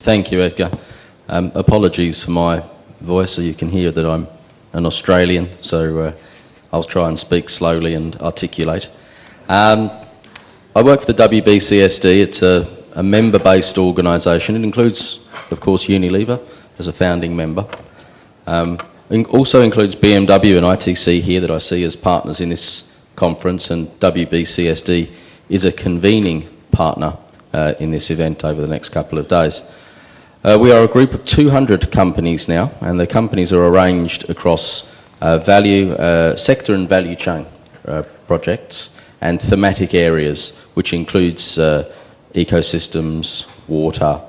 Thank you, Edgar. Apologies for my voice, so you can hear that I'm an Australian, so I'll try and speak slowly and articulate. I work for the WBCSD. It's a member-based organisation. It includes, of course, Unilever as a founding member. It also includes BMW and ITC here that I see as partners in this conference, and WBCSD is a convening partner in this event over the next couple of days. We are a group of 200 companies now, and the companies are arranged across sector and value chain projects and thematic areas, which includes ecosystems, water,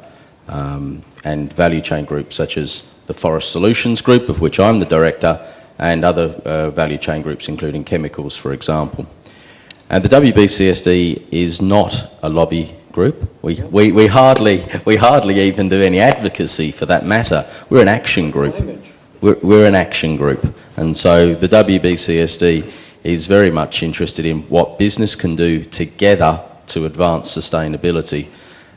and value chain groups such as the Forest Solutions Group, of which I'm the director, and other value chain groups, including chemicals, for example. And the WBCSD is not a lobby group. We hardly even do any advocacy for that matter. We're an action group. We're an action group. And so the WBCSD is very much interested in what business can do together to advance sustainability,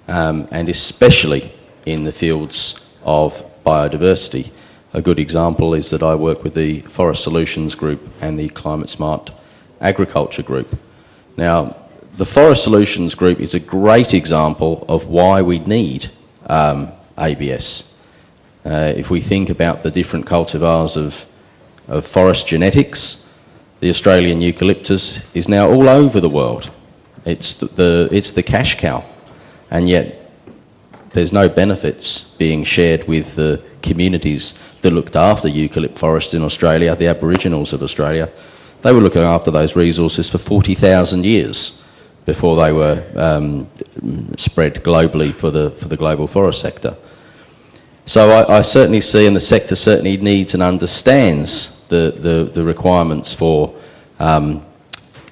and especially in the fields of biodiversity. A good example is that I work with the Forest Solutions Group and the Climate Smart Agriculture Group. Now, the Forest Solutions Group is a great example of why we need ABS. If we think about the different cultivars of forest genetics, the Australian eucalyptus is now all over the world. It's the cash cow, and yet there's no benefits being shared with the communities that looked after eucalypt forests in Australia, the Aboriginals of Australia. They were looking after those resources for 40,000 years before they were spread globally for the global forest sector. So I certainly see, and the sector certainly needs and understands the requirements for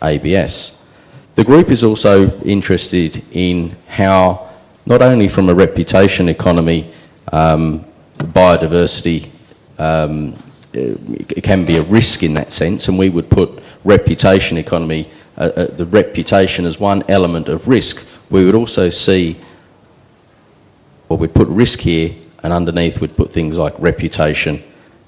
ABS. The group is also interested in how, not only from a reputation economy, biodiversity it can be a risk in that sense, and we would put reputation economy, the reputation as one element of risk. We would also see, well, we'd put risk here, and underneath we'd put things like reputation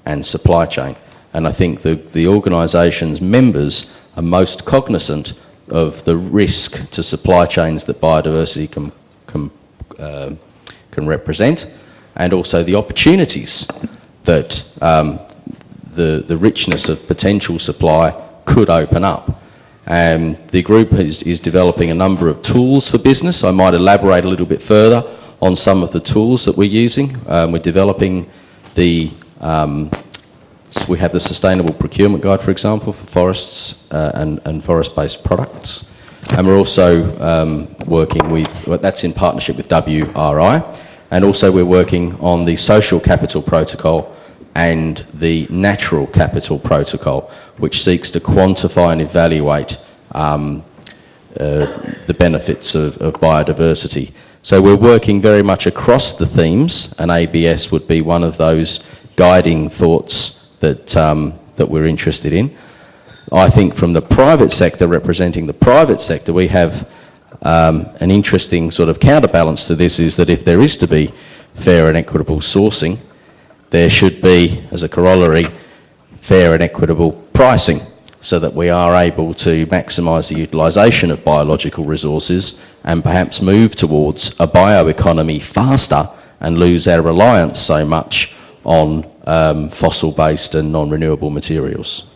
and supply chain. And I think the organisation's members are most cognizant of the risk to supply chains that biodiversity can represent, and also the opportunities that the richness of potential supply could open up. The group is developing a number of tools for business. I might elaborate a little bit further on some of the tools that we're using. We're developing we have the Sustainable Procurement Guide, for example, for forests and forest-based products. And we're also working with, that's in partnership with WRI, and also we're working on the Social Capital Protocol and the Natural Capital Protocol, which seeks to quantify and evaluate the benefits of biodiversity. So we're working very much across the themes, and ABS would be one of those guiding thoughts that we're interested in. I think from the private sector, representing the private sector, we have an interesting sort of counterbalance to this, is that if there is to be fair and equitable sourcing, there should be, as a corollary, fair and equitable pricing, so that we are able to maximise the utilisation of biological resources and perhaps move towards a bioeconomy faster and lose our reliance so much on fossil-based and non-renewable materials.